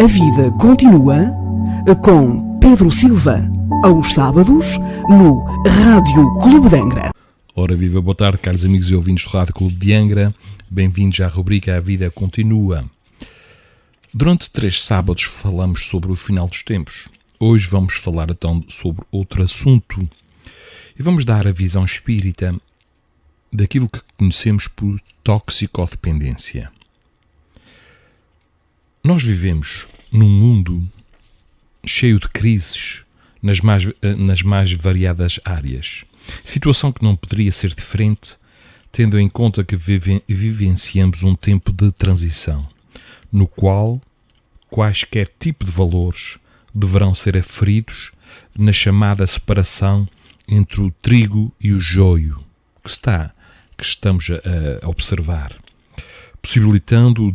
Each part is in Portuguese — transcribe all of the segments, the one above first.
A vida continua com Pedro Silva, aos sábados, no Rádio Clube de Angra. Ora viva, boa tarde, caros amigos e ouvintes do Rádio Clube de Angra. Bem-vindos à rubrica A Vida Continua. Durante 3 sábados falamos sobre o final dos tempos. Hoje vamos falar então sobre outro assunto e vamos dar a visão espírita daquilo que conhecemos por toxicodependência. Nós vivemos num mundo cheio de crises nas mais variadas áreas. Situação que não poderia ser diferente, tendo em conta que vivenciamos um tempo de transição, no qual quaisquer tipo de valores deverão ser aferidos na chamada separação entre o trigo e o joio que estamos a observar, possibilitando o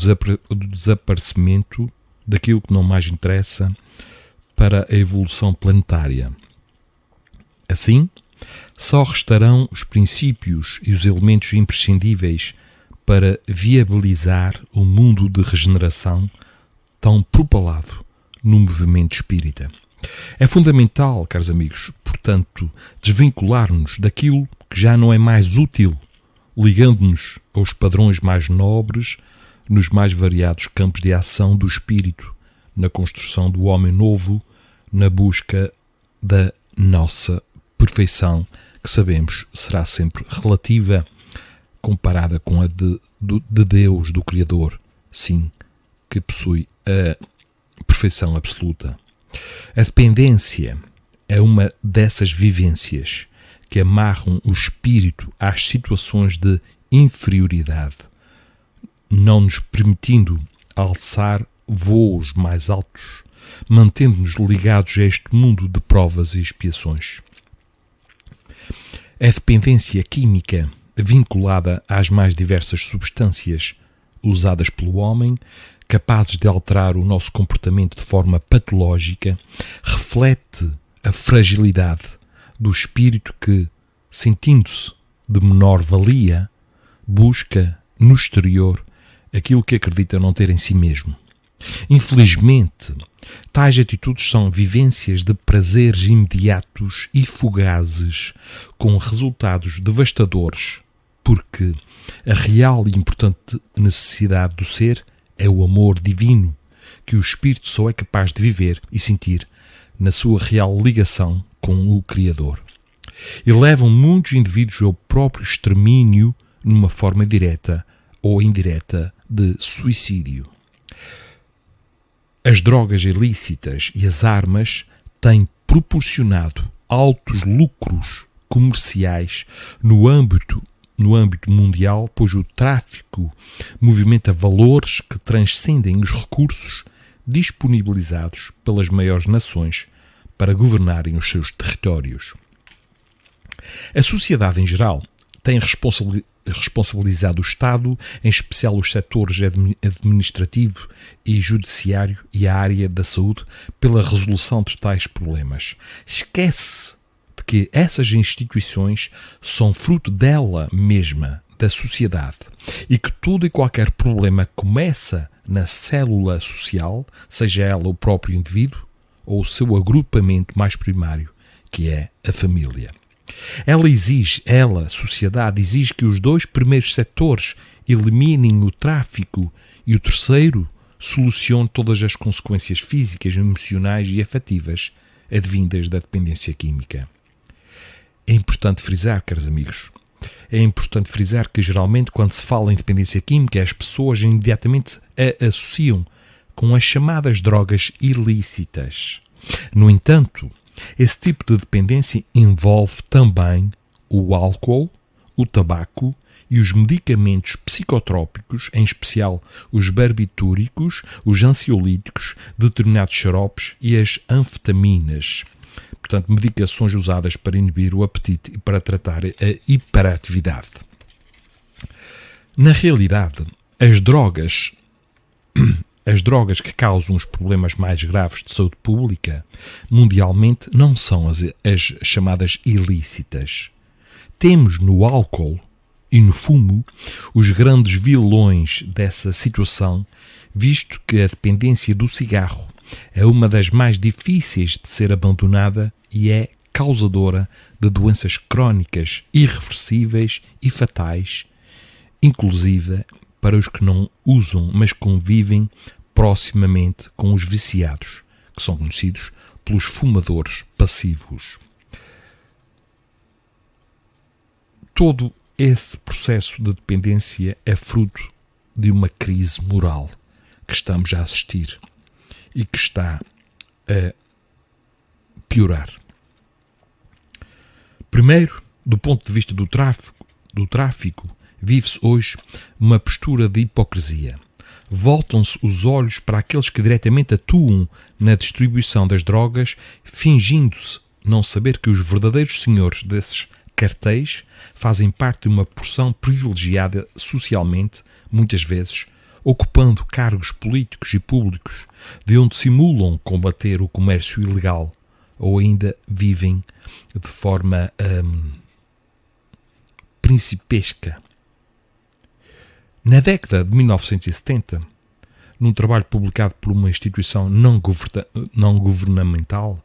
desaparecimento daquilo que não mais interessa para a evolução planetária. Assim, só restarão os princípios e os elementos imprescindíveis para viabilizar o mundo de regeneração tão propalado no movimento espírita. É fundamental, caros amigos, portanto, desvincular-nos daquilo que já não é mais útil, ligando-nos aos padrões mais nobres nos mais variados campos de ação do espírito, na construção do homem novo, na busca da nossa perfeição, que sabemos será sempre relativa, comparada com a de Deus, do Criador, sim, que possui a perfeição absoluta. A dependência é uma dessas vivências que amarram o espírito às situações de inferioridade, não nos permitindo alçar voos mais altos, mantendo-nos ligados a este mundo de provas e expiações. A dependência química, vinculada às mais diversas substâncias usadas pelo homem, capazes de alterar o nosso comportamento de forma patológica, reflete a fragilidade do espírito que, sentindo-se de menor valia, busca no exterior aquilo que acredita não ter em si mesmo. Infelizmente, tais atitudes são vivências de prazeres imediatos e fugazes, com resultados devastadores, porque a real e importante necessidade do ser é o amor divino, que o espírito só é capaz de viver e sentir na sua real ligação com o Criador. E levam muitos indivíduos ao próprio extermínio numa forma direta ou indireta de suicídio. As drogas ilícitas e as armas têm proporcionado altos lucros comerciais no âmbito mundial, pois o tráfico movimenta valores que transcendem os recursos disponibilizados pelas maiores nações para governarem os seus territórios. A sociedade em geral tem responsabilizado o Estado, em especial os setores administrativo e judiciário e a área da saúde, pela resolução de tais problemas. Esquece de que essas instituições são fruto dela mesma, da sociedade, e que todo e qualquer problema começa na célula social, seja ela o próprio indivíduo ou o seu agrupamento mais primário, que é a família. A sociedade, exige que os 2 primeiros setores eliminem o tráfico e o terceiro solucione todas as consequências físicas, emocionais e afetivas advindas da dependência química. É importante frisar, caros amigos, que geralmente quando se fala em dependência química as pessoas imediatamente a associam com as chamadas drogas ilícitas. No entanto, esse tipo de dependência envolve também o álcool, o tabaco e os medicamentos psicotrópicos, em especial os barbitúricos, os ansiolíticos, determinados xaropes e as anfetaminas. Portanto, medicações usadas para inibir o apetite e para tratar a hiperatividade. Na realidade, as drogas que causam os problemas mais graves de saúde pública mundialmente não são as chamadas ilícitas. Temos no álcool e no fumo os grandes vilões dessa situação, visto que a dependência do cigarro é uma das mais difíceis de ser abandonada e é causadora de doenças crónicas, irreversíveis e fatais, inclusive para os que não usam, mas convivem proximamente com os viciados, que são conhecidos pelos fumadores passivos. Todo esse processo de dependência é fruto de uma crise moral que estamos a assistir e que está a piorar. Primeiro, do ponto de vista do tráfico, vive-se hoje uma postura de hipocrisia. Voltam-se os olhos para aqueles que diretamente atuam na distribuição das drogas, fingindo-se não saber que os verdadeiros senhores desses cartéis fazem parte de uma porção privilegiada socialmente, muitas vezes, ocupando cargos políticos e públicos, de onde simulam combater o comércio ilegal, ou ainda vivem de forma principesca. Na década de 1970, num trabalho publicado por uma instituição não governamental,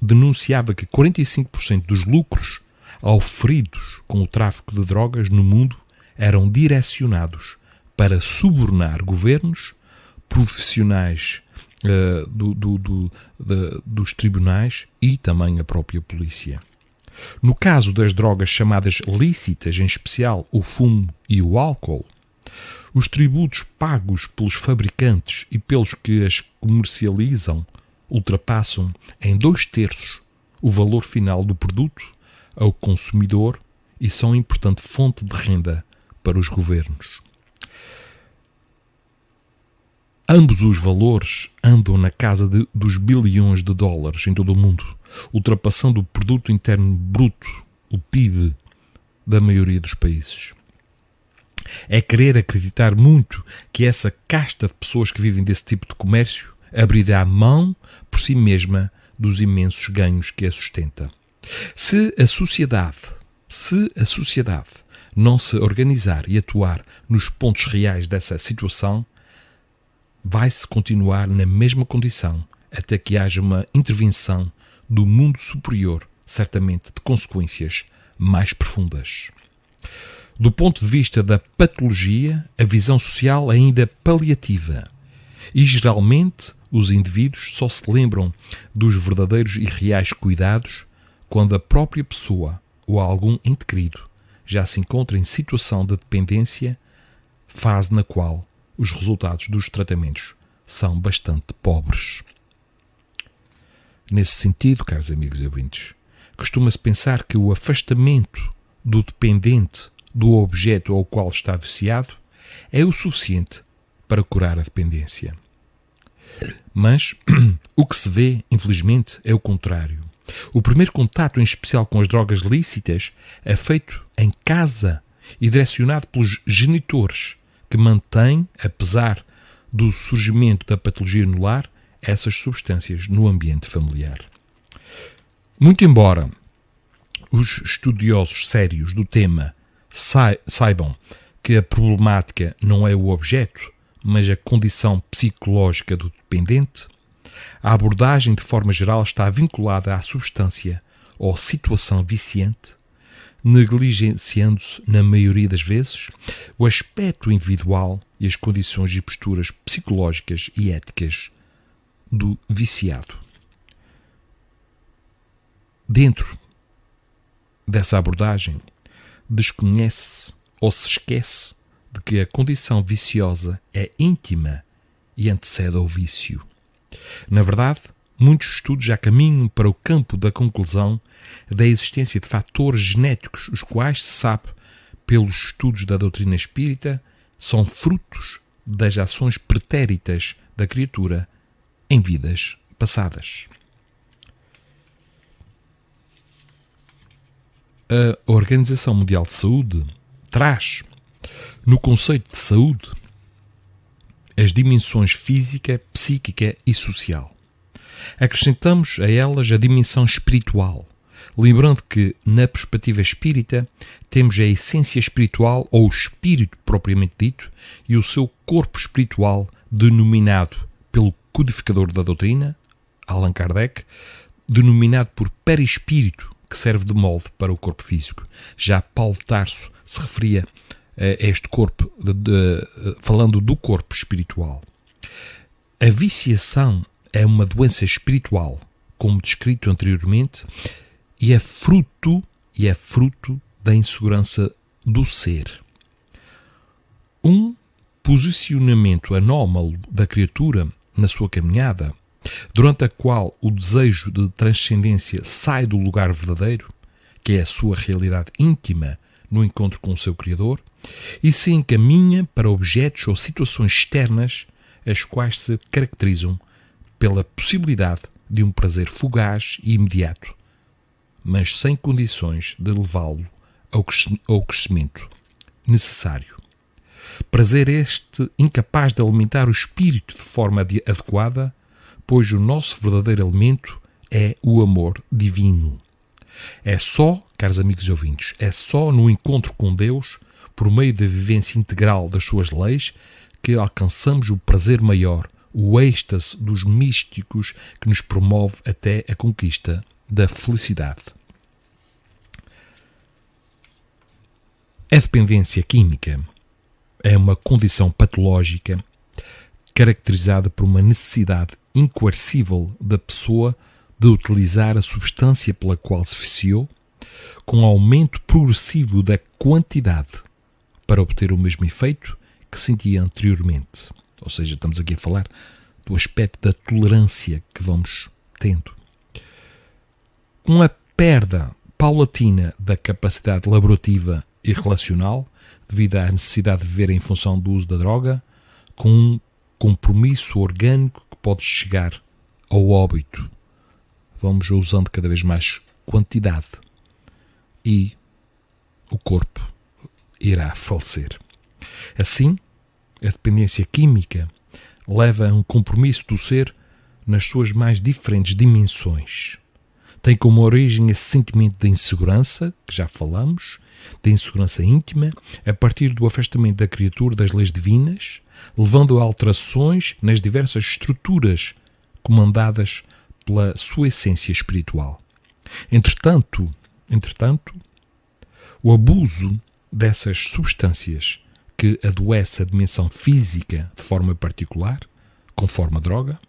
denunciava que 45% dos lucros auferidos com o tráfico de drogas no mundo eram direcionados para subornar governos, profissionais dos tribunais e também a própria polícia. No caso das drogas chamadas lícitas, em especial o fumo e o álcool, os tributos pagos pelos fabricantes e pelos que as comercializam ultrapassam em 2/3 o valor final do produto ao consumidor e são importante fonte de renda para os governos. Ambos os valores andam na casa dos bilhões de dólares em todo o mundo, ultrapassando o produto interno bruto, o PIB, da maioria dos países. É querer acreditar muito que essa casta de pessoas que vivem desse tipo de comércio abrirá mão por si mesma dos imensos ganhos que a sustenta. Se a sociedade não se organizar e atuar nos pontos reais dessa situação, vai-se continuar na mesma condição até que haja uma intervenção do mundo superior, certamente de consequências mais profundas. Do ponto de vista da patologia, a visão social é ainda paliativa e, geralmente, os indivíduos só se lembram dos verdadeiros e reais cuidados quando a própria pessoa ou algum ente querido já se encontra em situação de dependência, fase na qual os resultados dos tratamentos são bastante pobres. Nesse sentido, caros amigos e ouvintes, costuma-se pensar que o afastamento do dependente do objeto ao qual está viciado é o suficiente para curar a dependência. Mas o que se vê, infelizmente, é o contrário. O primeiro contato, em especial com as drogas lícitas, é feito em casa e direcionado pelos genitores, que mantêm, apesar do surgimento da patologia no lar, essas substâncias no ambiente familiar. Muito embora os estudiosos sérios do tema saibam que a problemática não é o objeto, mas a condição psicológica do dependente, a abordagem de forma geral está vinculada à substância ou situação viciante, negligenciando-se, na maioria das vezes, o aspecto individual e as condições e posturas psicológicas e éticas do viciado. Dentro dessa abordagem, desconhece-se ou se esquece de que a condição viciosa é íntima e antecede ao vício. Na verdade, muitos estudos já caminham para o campo da conclusão da existência de fatores genéticos, os quais, se sabe pelos estudos da doutrina espírita, são frutos das ações pretéritas da criatura em vidas passadas. A Organização Mundial de Saúde traz, no conceito de saúde, as dimensões física, psíquica e social. Acrescentamos a elas a dimensão espiritual, lembrando que, na perspectiva espírita, temos a essência espiritual, ou o espírito propriamente dito, e o seu corpo espiritual, denominado pelo codificador da doutrina, Allan Kardec, denominado por perispírito, que serve de molde para o corpo físico. Já Paulo de Tarso se referia a este corpo, falando do corpo espiritual. A viciação é uma doença espiritual, como descrito anteriormente, e é fruto da insegurança do ser. Um posicionamento anómalo da criatura na sua caminhada, durante a qual o desejo de transcendência sai do lugar verdadeiro, que é a sua realidade íntima no encontro com o seu Criador, e se encaminha para objetos ou situações externas, as quais se caracterizam pela possibilidade de um prazer fugaz e imediato, mas sem condições de levá-lo ao crescimento necessário. Prazer este incapaz de alimentar o espírito de forma adequada, pois o nosso verdadeiro alimento é o amor divino. É só, caros amigos e ouvintes, é só no encontro com Deus, por meio da vivência integral das suas leis, que alcançamos o prazer maior, o êxtase dos místicos que nos promove até a conquista da felicidade. A dependência química é uma condição patológica caracterizada por uma necessidade incoercível da pessoa de utilizar a substância pela qual se viciou, com aumento progressivo da quantidade, para obter o mesmo efeito que sentia anteriormente. Ou seja, estamos aqui a falar do aspecto da tolerância que vamos tendo. Com a perda paulatina da capacidade laborativa e relacional, devido à necessidade de viver em função do uso da droga, com um compromisso orgânico que pode chegar ao óbito. Vamos usando cada vez mais quantidade e o corpo irá falecer. Assim, a dependência química leva a um compromisso do ser nas suas mais diferentes dimensões. Tem como origem esse sentimento de insegurança, que já falamos, de insegurança íntima, a partir do afastamento da criatura das leis divinas, levando a alterações nas diversas estruturas comandadas pela sua essência espiritual. Entretanto, o abuso dessas substâncias que adoece a dimensão física de forma particular, conforme a droga,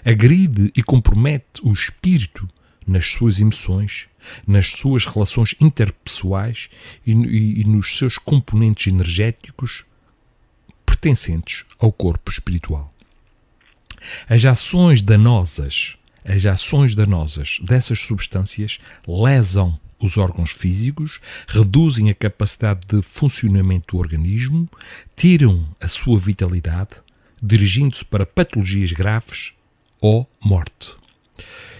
agride e compromete o espírito nas suas emoções, nas suas relações interpessoais e nos seus componentes energéticos pertencentes ao corpo espiritual. As ações danosas dessas substâncias lesam os órgãos físicos, reduzem a capacidade de funcionamento do organismo, tiram a sua vitalidade, dirigindo-se para patologias graves ou morte.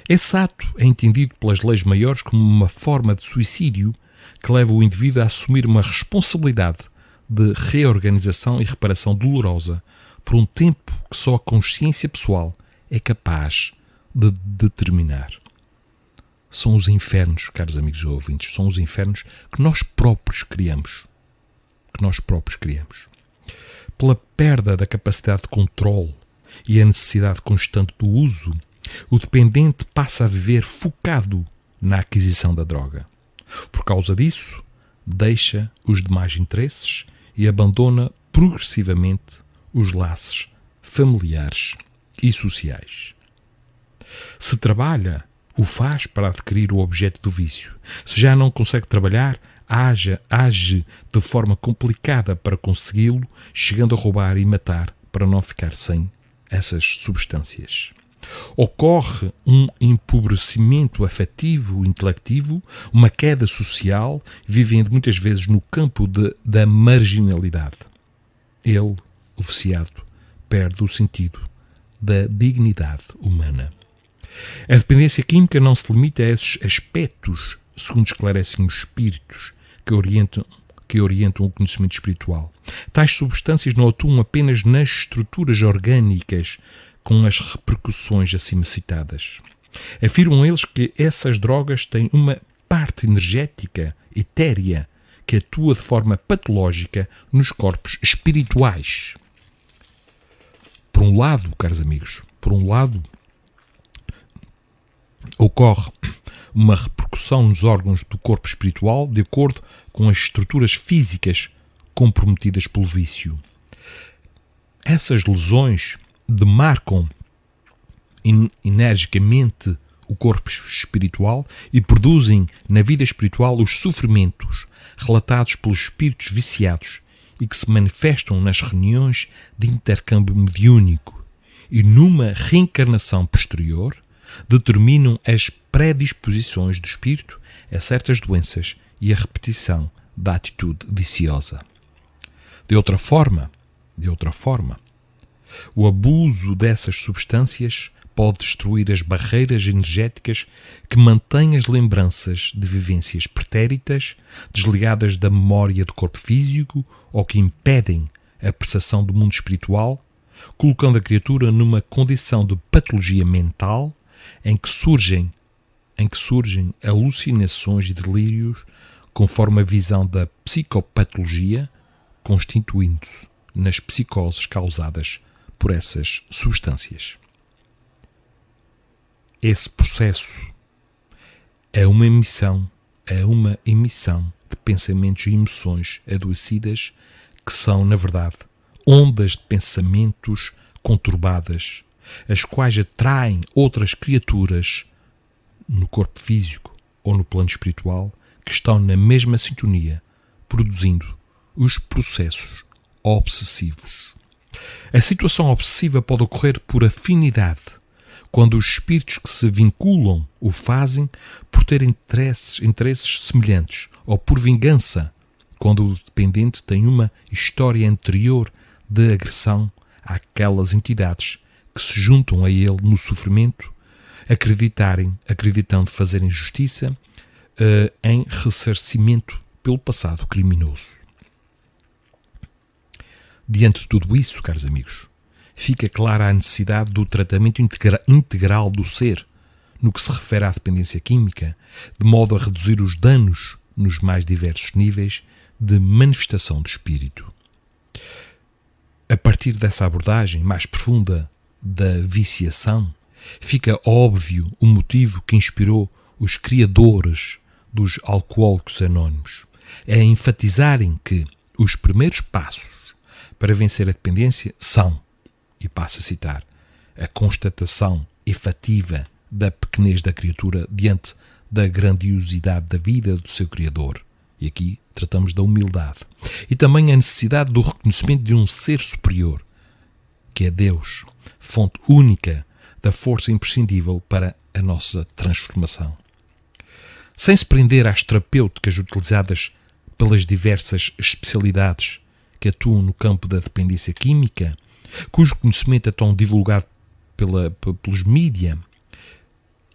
Esse ato é entendido pelas leis maiores como uma forma de suicídio que leva o indivíduo a assumir uma responsabilidade de reorganização e reparação dolorosa por um tempo que só a consciência pessoal é capaz de determinar. São os infernos, caros amigos e ouvintes, são os infernos que nós próprios criamos. Pela perda da capacidade de controle e a necessidade constante do uso, o dependente passa a viver focado na aquisição da droga. Por causa disso, deixa os demais interesses e abandona progressivamente os laços familiares e sociais. Se trabalha, o faz para adquirir o objeto do vício. Se já não consegue trabalhar, age de forma complicada para consegui-lo, chegando a roubar e matar para não ficar sem essas substâncias. Ocorre um empobrecimento afetivo, intelectivo, uma queda social, vivendo muitas vezes no campo da marginalidade. Ele, o viciado, perde o sentido da dignidade humana. A dependência química não se limita a esses aspectos, segundo esclarecem os espíritos que orientam o conhecimento espiritual. Tais substâncias não atuam apenas nas estruturas orgânicas com as repercussões acima citadas. Afirmam eles que essas drogas têm uma parte energética, etérea, que atua de forma patológica nos corpos espirituais. Por um lado, caros amigos, ocorre uma repercussão nos órgãos do corpo espiritual de acordo com as estruturas físicas comprometidas pelo vício. Essas lesões demarcam energicamente o corpo espiritual e produzem na vida espiritual os sofrimentos relatados pelos espíritos viciados e que se manifestam nas reuniões de intercâmbio mediúnico e numa reencarnação posterior determinam as predisposições do espírito a certas doenças e a repetição da atitude viciosa. De outra forma, o abuso dessas substâncias pode destruir as barreiras energéticas que mantêm as lembranças de vivências pretéritas, desligadas da memória do corpo físico ou que impedem a percepção do mundo espiritual, colocando a criatura numa condição de patologia mental em que surgem alucinações e delírios conforme a visão da psicopatologia, constituindo-se nas psicoses causadas por essas substâncias. Esse processo é uma emissão de pensamentos e emoções adoecidas que são, na verdade, ondas de pensamentos conturbadas, as quais atraem outras criaturas no corpo físico ou no plano espiritual que estão na mesma sintonia, produzindo os processos obsessivos. A situação obsessiva pode ocorrer por afinidade, quando os espíritos que se vinculam o fazem por ter interesses semelhantes, ou por vingança, quando o dependente tem uma história anterior de agressão àquelas entidades que se juntam a ele no sofrimento, acreditando fazerem justiça em ressarcimento pelo passado criminoso. Diante de tudo isso, caros amigos, fica clara a necessidade do tratamento integral do ser, no que se refere à dependência química, de modo a reduzir os danos nos mais diversos níveis de manifestação do espírito. A partir dessa abordagem mais profunda da viciação, fica óbvio o motivo que inspirou os criadores dos Alcoólicos Anónimos a enfatizarem que os primeiros passos para vencer a dependência são, e passo a citar, a constatação efetiva da pequenez da criatura diante da grandiosidade da vida do seu Criador. E aqui tratamos da humildade. E também a necessidade do reconhecimento de um ser superior, que é Deus, fonte única da força imprescindível para a nossa transformação. Sem se prender às terapêuticas utilizadas pelas diversas especialidades que atuam no campo da dependência química, cujo conhecimento é tão divulgado pelos mídia,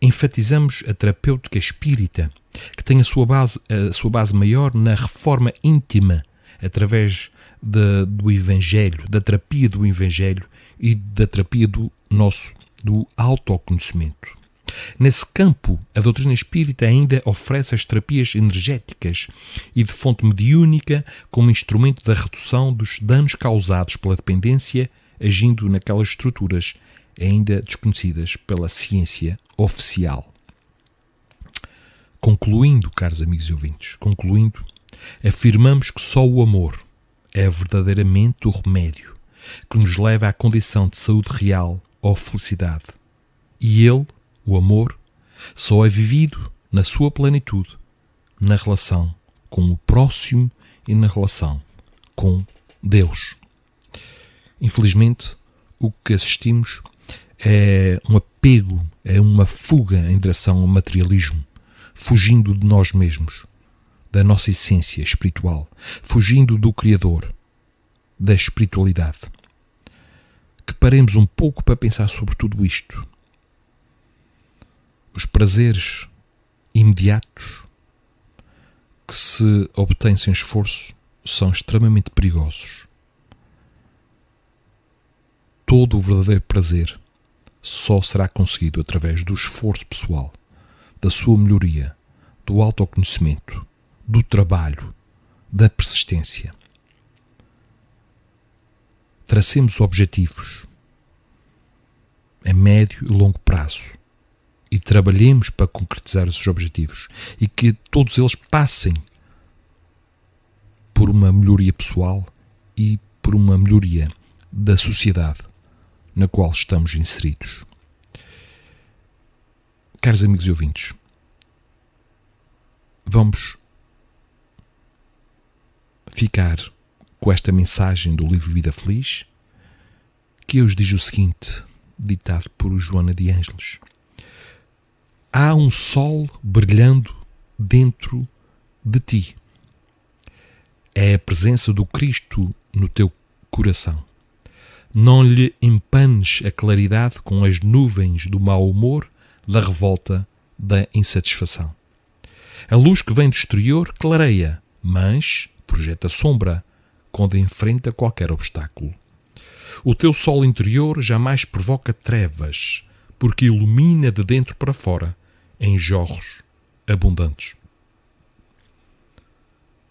enfatizamos a terapêutica espírita, que tem a sua base maior na reforma íntima, através do Evangelho, da terapia do Evangelho e da terapia do autoconhecimento. Nesse campo, a doutrina espírita ainda oferece as terapias energéticas e de fonte mediúnica como instrumento da redução dos danos causados pela dependência, agindo naquelas estruturas ainda desconhecidas pela ciência oficial. Concluindo, caros amigos e ouvintes, afirmamos que só o amor é verdadeiramente o remédio que nos leva à condição de saúde real ou felicidade. E ele, o amor, só é vivido na sua plenitude, na relação com o próximo e na relação com Deus. Infelizmente, o que assistimos é um apego, é uma fuga em direção ao materialismo, fugindo de nós mesmos, da nossa essência espiritual, fugindo do Criador, da espiritualidade. Que paremos um pouco para pensar sobre tudo isto. Os prazeres imediatos que se obtêm sem esforço são extremamente perigosos. Todo o verdadeiro prazer só será conseguido através do esforço pessoal, da sua melhoria, do autoconhecimento, do trabalho, da persistência. Tracemos objetivos a médio e longo prazo e trabalhemos para concretizar esses objetivos e que todos eles passem por uma melhoria pessoal e por uma melhoria da sociedade na qual estamos inseridos. Caros amigos e ouvintes, vamos ficar com esta mensagem do livro Vida Feliz, que hoje diz o seguinte, ditado por Joana de Ângeles: há um sol brilhando dentro de ti. É a presença do Cristo no teu coração. Não lhe empanes a claridade com as nuvens do mau humor, da revolta, da insatisfação. A luz que vem do exterior clareia, mas projeta sombra quando enfrenta qualquer obstáculo. O teu sol interior jamais provoca trevas, porque ilumina de dentro para fora, em jorros abundantes.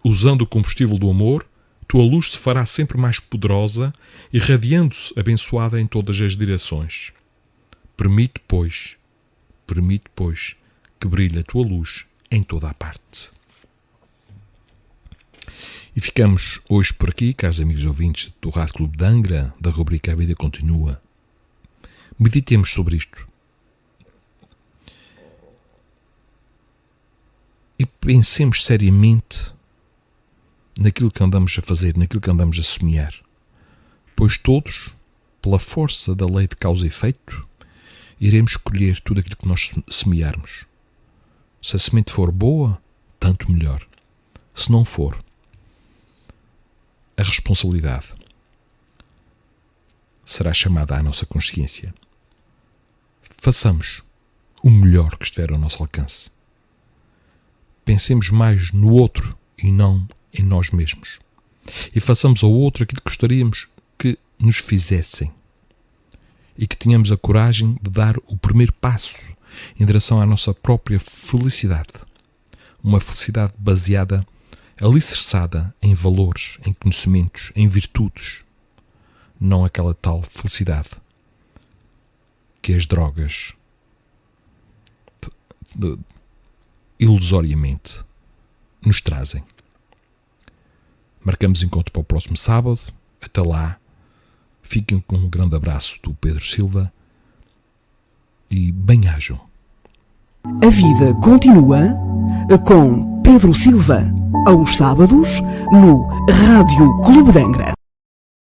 Usando o combustível do amor, tua luz se fará sempre mais poderosa, irradiando-se abençoada em todas as direções. Permite, pois, que brilhe a tua luz em toda a parte. E ficamos hoje por aqui, caros amigos ouvintes do Rádio Clube de Angra, da rubrica A Vida Continua. Meditemos sobre isto. E pensemos seriamente naquilo que andamos a fazer, naquilo que andamos a semear. Pois todos, pela força da lei de causa e efeito, iremos colher tudo aquilo que nós semearmos. Se a semente for boa, tanto melhor. Se não for, a responsabilidade será chamada à nossa consciência. Façamos o melhor que estiver ao nosso alcance. Pensemos mais no outro e não em nós mesmos. E façamos ao outro aquilo que gostaríamos que nos fizessem. E que tenhamos a coragem de dar o primeiro passo em direção à nossa própria felicidade. Uma felicidade baseada, alicerçada em valores, em conhecimentos, em virtudes. Não aquela tal felicidade que as drogas ilusoriamente nos trazem. Marcamos encontro para o próximo sábado. Até lá, fiquem com um grande abraço do Pedro Silva e bem-ajam. A vida continua com Pedro Silva, aos sábados, no Rádio Clube de Angra.